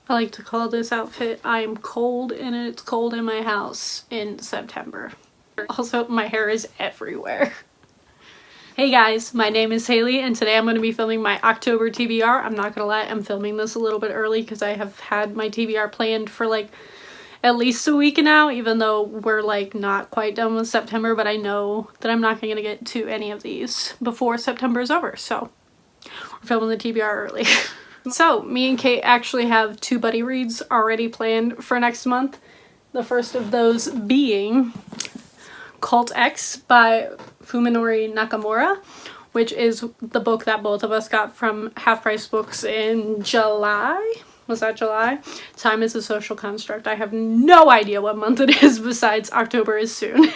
I like to call this outfit, I'm cold and it's cold in my house in September. Also, my hair is everywhere. Hey guys, my name is Haley and today I'm going to be filming my October TBR. I'm not gonna lie, I'm filming this a little bit early because I have had my TBR planned for like at least a week now, even though we're like not quite done with September, but I know that I'm not going to get to any of these before September is over, so we're filming the TBR early. So me and Kate actually have 2 buddy reads already planned for next month. The first of those being Cult X by Fuminori Nakamura, which is the book that both of us got from Half Price Books in July. Was that July? Time is a social construct. I have no idea what month it is besides October is soon.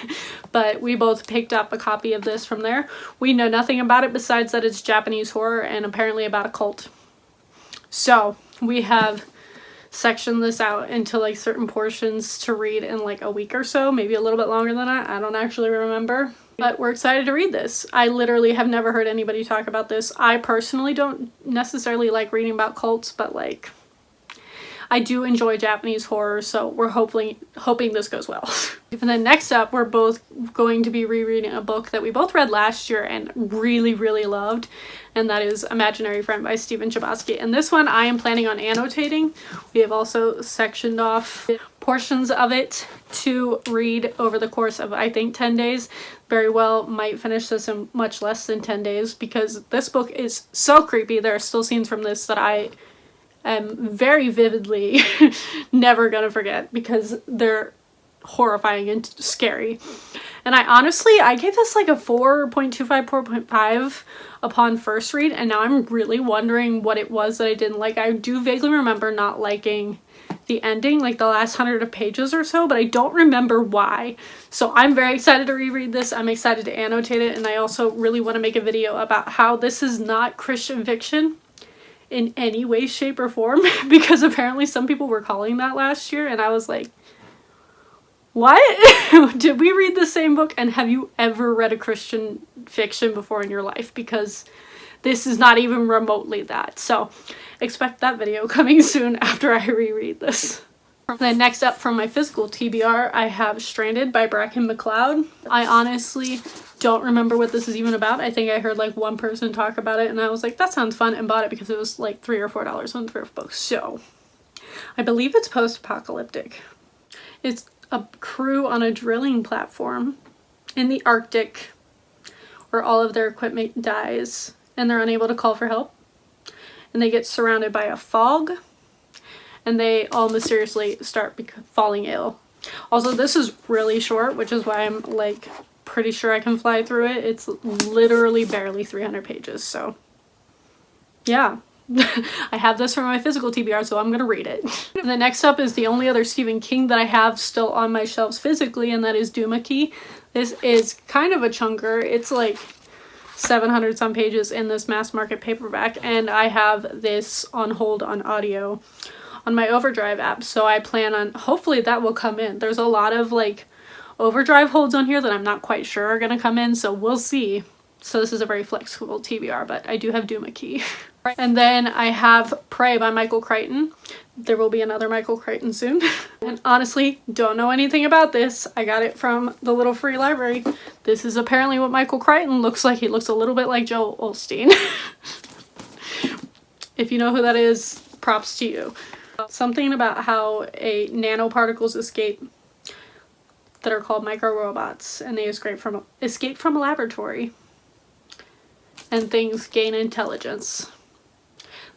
But we both picked up a copy of this from there. We know nothing about it besides that it's Japanese horror and apparently about a cult. So we have sectioned this out into like certain portions to read in like a week or so, maybe a little bit longer than that. I don't actually remember. But we're excited to read this. I literally have never heard anybody talk about this. I personally don't necessarily like reading about cults, but like I do enjoy Japanese horror, so we're hoping this goes well. And then next up, we're both going to be rereading a book that we both read last year and really, really loved, and that is Imaginary Friend by Stephen Chbosky. And this one I am planning on annotating. We have also sectioned off portions of it to read over the course of, I think, 10 days. Very well might finish this in much less than 10 days because this book is so creepy. There are still scenes from this that I am very vividly never gonna forget because they're horrifying and scary. And I gave this like a 4.25, 4.5 upon first read, and now I'm really wondering what it was that I didn't like. I do vaguely remember not liking the ending, like the last 100 pages or so, but I don't remember why. So I'm very excited to reread this. I'm excited to annotate it, and I also really want to make a video about how this is not Christian fiction in any way, shape, or form, because apparently some people were calling that last year, and I was like, what? Did we read the same book, and have you ever read a Christian fiction before in your life? Because this is not even remotely that. So expect that video coming soon after I reread this. Then next up from my physical TBR, I have Stranded by Bracken McLeod. I honestly don't remember what this is even about. I think I heard like one person talk about it and I was like, that sounds fun, and bought it because it was like $3 or $4 on thrift books. So I believe it's post-apocalyptic. It's a crew on a drilling platform in the Arctic where all of their equipment dies and they're unable to call for help, and they get surrounded by a fog and they all mysteriously start falling ill. Also, this is really short, which is why I'm like pretty sure I can fly through it. It's literally barely 300 pages, so yeah. I have this for my physical TBR, so I'm gonna read it. And the next up is the only other Stephen King that I have still on my shelves physically, and that is Dooma Key. This is kind of a chunker. It's like 700 some pages in this mass market paperback, and I have this on hold on audio on my Overdrive app, so I plan on, hopefully that will come in. There's a lot of like Overdrive holds on here that I'm not quite sure are gonna come in, so we'll see. So this is a very flexible TBR, but I do have Dooma Key. And then I have Prey by Michael Crichton. There will be another Michael Crichton soon. And honestly, don't know anything about this. I got it from the little free library. This is apparently what Michael Crichton looks like. He looks a little bit like Joel Osteen. If you know who that is, props to you. Something about how nanoparticles escape that are called microrobots, and they escape from a laboratory, and things gain intelligence.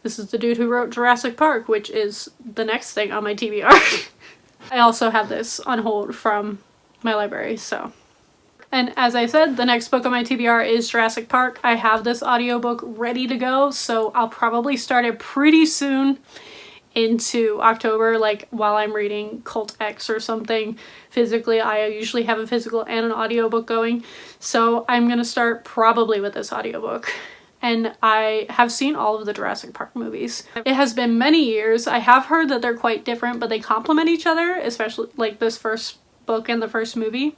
This is the dude who wrote Jurassic Park, which is the next thing on my TBR. I also have this on hold from my library, so. And as I said, the next book on my TBR is Jurassic Park. I have this audiobook ready to go, so I'll probably start it pretty soon into October, like while I'm reading Cult X or something physically. I usually have a physical and an audiobook going, so I'm gonna start probably with this audiobook. And I have seen all of the Jurassic Park movies. It has been many years. I have heard that they're quite different, but they complement each other, especially like this first book and the first movie.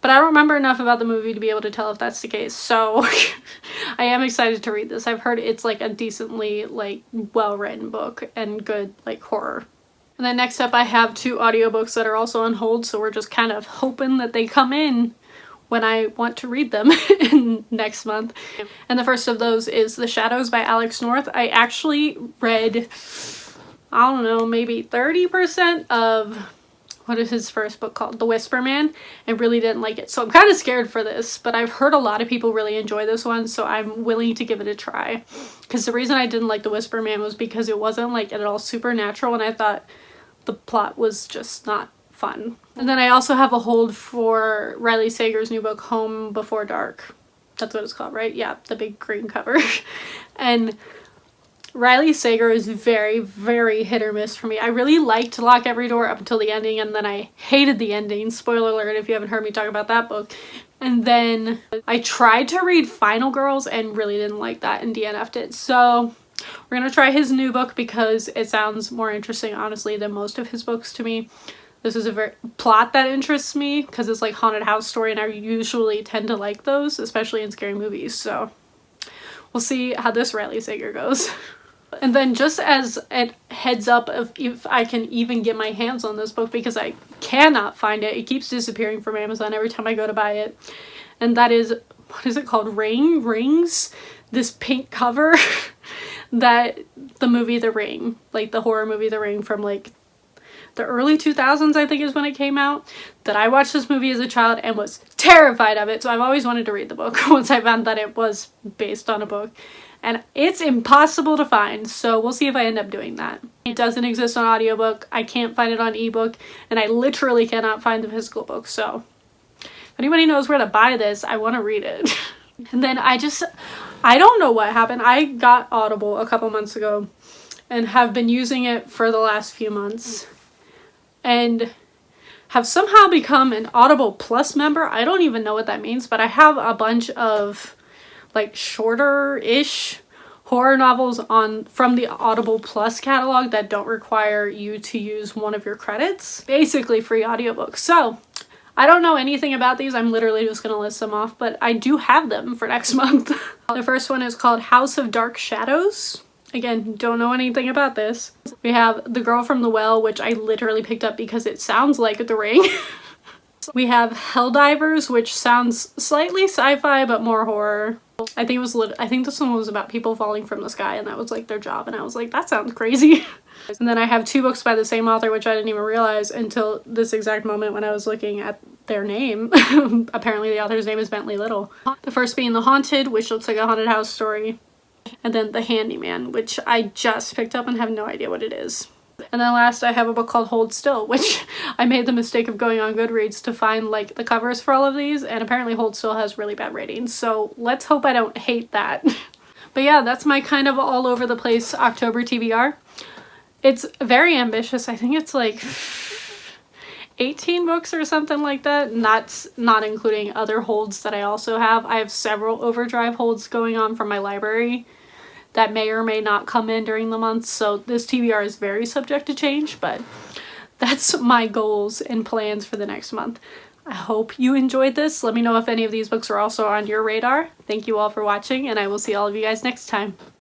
but I don't remember enough about the movie to be able to tell if that's the case. So I am excited to read this. I've heard it's like a decently like well-written book and good like horror. And then next up I have 2 audiobooks that are also on hold, so we're just kind of hoping that they come in when I want to read them in next month. And the first of those is The Shadows by Alex North. I actually read, I don't know, maybe 30% of, what is his first book called? The Whisper Man, and really didn't like it. So I'm kind of scared for this, but I've heard a lot of people really enjoy this one, so I'm willing to give it a try. Because the reason I didn't like The Whisper Man was because it wasn't like at all supernatural, and I thought the plot was just not fun. And then I also have a hold for Riley Sager's new book, Home Before Dark. That's what it's called, right? Yeah, the big green cover. And Riley Sager is very, very hit or miss for me. I really liked Lock Every Door up until the ending, and then I hated the ending. Spoiler alert if you haven't heard me talk about that book. And then I tried to read Final Girls and really didn't like that and DNF'd it. So we're gonna try his new book because it sounds more interesting, honestly, than most of his books to me. This is a very plot that interests me because it's like haunted house story, and I usually tend to like those, especially in scary movies. So we'll see how this Riley Sager goes. And then just as a heads up of if I can even get my hands on this book, because I cannot find it. It keeps disappearing from Amazon every time I go to buy it. And that is, what is it called? Rings? This pink cover that the movie The Ring, like the horror movie The Ring from like the early 2000s, I think is when it came out, that I watched this movie as a child and was terrified of it. So I've always wanted to read the book once I found that it was based on a book. And it's impossible to find, so we'll see if I end up doing that. It doesn't exist on audiobook, I can't find it on ebook, and I literally cannot find the physical book, so if anybody knows where to buy this, I want to read it. And then I don't know what happened. I got Audible a couple months ago and have been using it for the last few months and have somehow become an Audible Plus member. I don't even know what that means, but I have a bunch of like shorter-ish horror novels from the Audible Plus catalog that don't require you to use one of your credits. Basically free audiobooks. So I don't know anything about these. I'm literally just gonna list them off, but I do have them for next month. The first one is called House of Dark Shadows. Again, don't know anything about this. We have The Girl from the Well, which I literally picked up because it sounds like The Ring. We have Helldivers, which sounds slightly sci-fi but more horror. I think this one was about people falling from the sky and that was like their job, and I was like, that sounds crazy. And then I have 2 books by the same author, which I didn't even realize until this exact moment when I was looking at their name. Apparently the author's name is Bentley Little. The first being The Haunted, which looks like a haunted house story, and then The Handyman, which I just picked up and have no idea what it is. And then last I have a book called Hold Still, which I made the mistake of going on Goodreads to find like the covers for all of these, and apparently Hold Still has really bad ratings, so let's hope I don't hate that. But yeah, that's my kind of all over the place October TBR. It's very ambitious. I think it's like 18 books or something like that, not including other holds that I also have. I have several overdrive holds going on from my library that may or may not come in during the month, so this TBR is very subject to change, but that's my goals and plans for the next month. I hope you enjoyed this. Let me know if any of these books are also on your radar. Thank you all for watching, and I will see all of you guys next time.